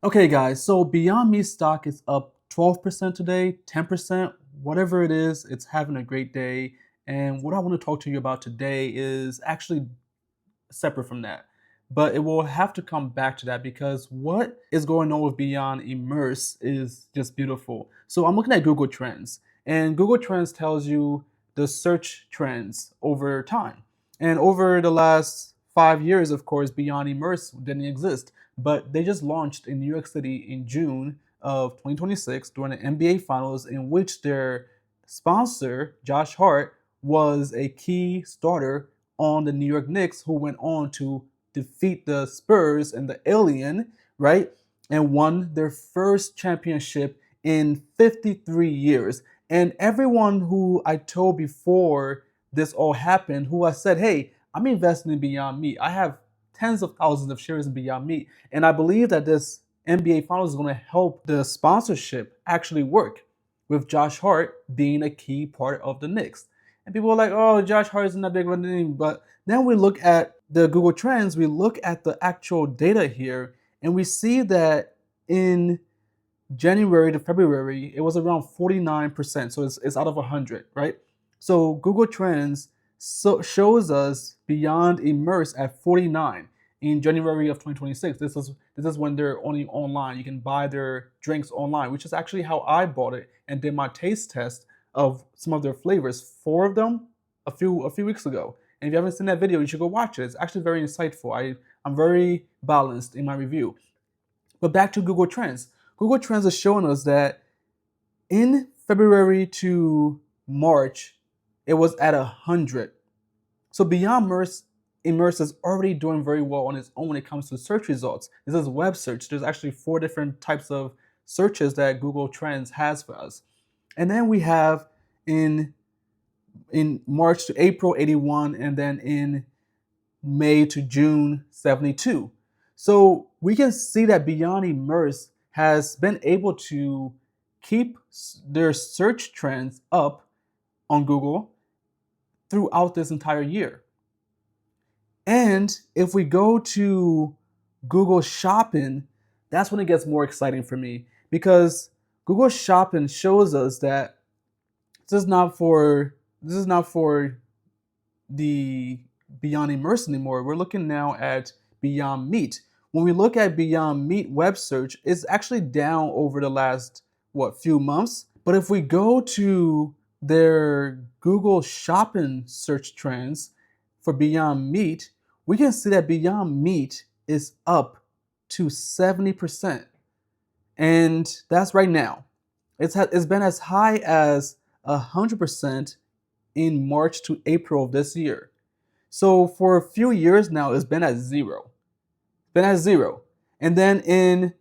Okay, guys, so Beyond Meat stock is up 12% today, 10%, whatever it is, it's having a great day. And what I want to talk to you about today is actually separate from that. But it will have to come back to that because what is going on with Beyond Immerse is just beautiful. So I'm looking at Google Trends, and Google Trends tells you the search trends over time. And over the last 5 years, of course, Beyond Immerse didn't exist, but they just launched in New York City in June of 2026 during the NBA Finals, in which their sponsor, Josh Hart, was a key starter on the New York Knicks, who went on to defeat the Spurs and the Alien, right? And won their first championship in 53 years. And everyone who I told before this all happened, who I said, hey, I'm investing in Beyond Meat. I have tens of thousands of shares in Beyond Meat. And I believe that this NBA Finals is going to help the sponsorship actually work, with Josh Hart being a key part of the Knicks. And people are like, oh, Josh Hart isn't that big of a name. But then we look at the Google Trends, we look at the actual data here, and we see that in January to February, it was around 49%. So it's out of 100, right? So Google Trends shows us Beyond Immerse at 49 in January of 2026. This is when they're only online. You can buy their drinks online, which is actually how I bought it and did my taste test of some of their flavors, four of them, a few weeks ago. And if you haven't seen that video, you should go watch it. It's actually very insightful. I'm very balanced in my review. But back to Google Trends. Google Trends is showing us that in February to March, it was at 100. So Beyond Immerse is already doing very well on its own when it comes to search results. This is web search. There's actually 4 different types of searches that Google Trends has for us. And then we have in March to April 81, and then in May to June 72. So we can see that Beyond Immerse has been able to keep their search trends up on Google throughout this entire year. And if we go to Google Shopping, that's when it gets more exciting for me, because Google Shopping shows us that this is not for the Beyond Immerse anymore. We're looking now at Beyond Meat. When we look at Beyond Meat web search, it's actually down over the last few months. But if we go to their Google Shopping search trends for Beyond Meat, we can see that Beyond Meat is up to 70%. And that's right now. It's been as high as 100% in March to April of this year. So for a few years now, it's been at zero. Been at zero. And then in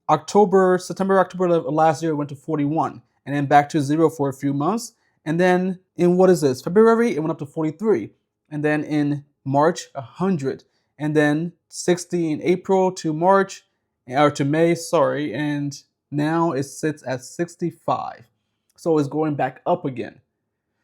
September, October of last year, it went to 41. And then back to zero for a few months. And then in February, it went up to 43. And then in March, 100. And then 60 in April to March, or to May, sorry. And now it sits at 65. So it's going back up again.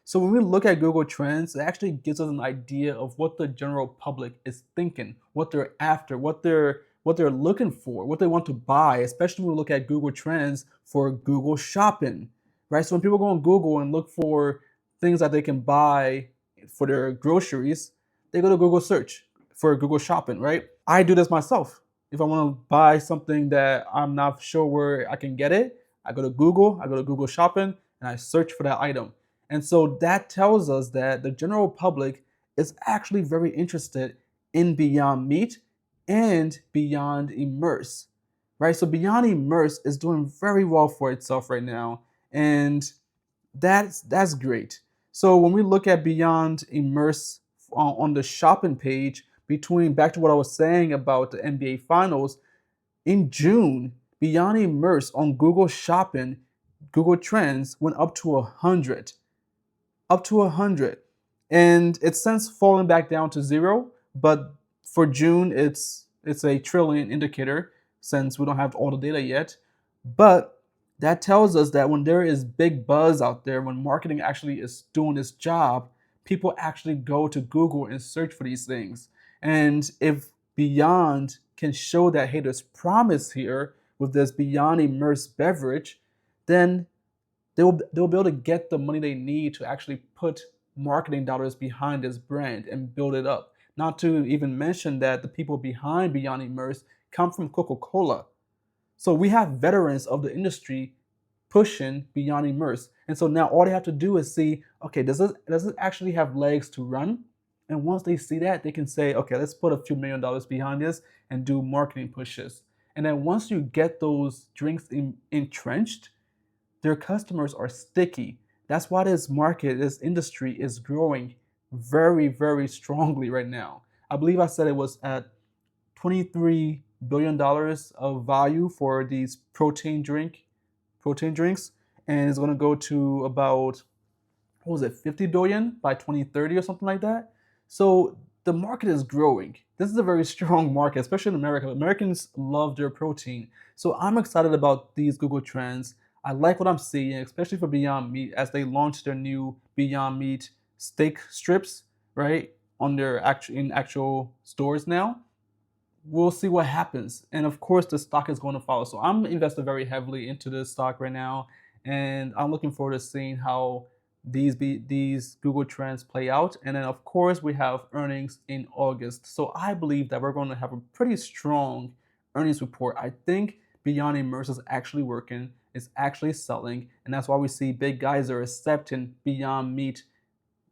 So when we look at Google Trends, it actually gives us an idea of what the general public is thinking, what they're after, what they're looking for, what they want to buy, especially when we look at Google Trends for Google Shopping, right? So when people go on Google and look for things that they can buy for their groceries, they go to Google search for Google Shopping, right? I do this myself. If I want to buy something that I'm not sure where I can get it, I go to Google Shopping, and I search for that item. And so that tells us that the general public is actually very interested in Beyond Meat and Beyond Immerse, right? So Beyond Immerse is doing very well for itself right now, and that's great. So when we look at Beyond Immerse on the shopping page, back to what I was saying about the NBA Finals, in June, Beyond Immerse on Google Shopping, Google Trends went up to 100. Up to 100. And it's since fallen back down to zero, but for June, it's a trillion indicator since we don't have all the data yet. But that tells us that when there is big buzz out there, when marketing actually is doing its job, people actually go to Google and search for these things. And if Beyond can show that, hey, there's promise here, with this Beyond Immerse beverage, then they'll be able to get the money they need to actually put marketing dollars behind this brand and build it up. Not to even mention that the people behind Beyond Immerse come from Coca-Cola. So we have veterans of the industry pushing Beyond Immerse. And so now all they have to do is see, okay, does it actually have legs to run? And once they see that, they can say, okay, let's put a few $1 million behind this and do marketing pushes. And then once you get those drinks entrenched, their customers are sticky. That's why this market, this industry is growing very, very strongly right now. I believe I said it was at $23 billion of value for these protein drinks, and it's going to go to about, what was it, 50 billion by 2030 or something like that. So the market is growing. This is a very strong market, especially in America. Americans love their protein. So I'm excited about these Google Trends. I like what I'm seeing, especially for Beyond Meat as they launch their new Beyond Meat steak strips, right, on their actual stores now. We'll see what happens. And of course, the stock is going to follow. So I'm invested very heavily into this stock right now, and I'm looking forward to seeing how these Google Trends play out. And then of course, we have earnings in August. So I believe that we're going to have a pretty strong earnings report. I think Beyond Immerse is actually working, it's actually selling, and that's why we see big guys are accepting Beyond Meat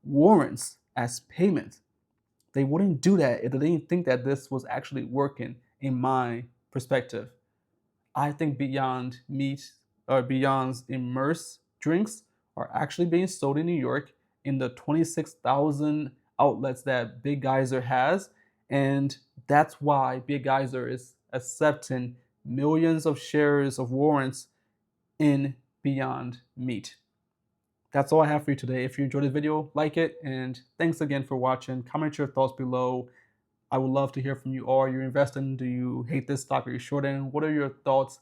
warrants as payment. They wouldn't do that if they didn't think that this was actually working in my perspective. I think Beyond Meat or Beyond's Immerse drinks are actually being sold in New York in the 26,000 outlets that Big Geyser has. And that's why Big Geyser is accepting millions of shares of warrants in Beyond Meat. That's all I have for you today. If you enjoyed this video, like it, and thanks again for watching. Comment your thoughts below. I would love to hear from you all. Are you investing? Do you hate this stock? Are you shorting? What are your thoughts?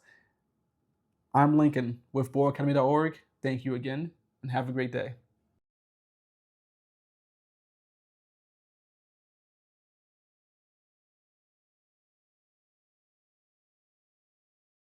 I'm Lincoln with BoardAcademy.org. Thank you again, and have a great day.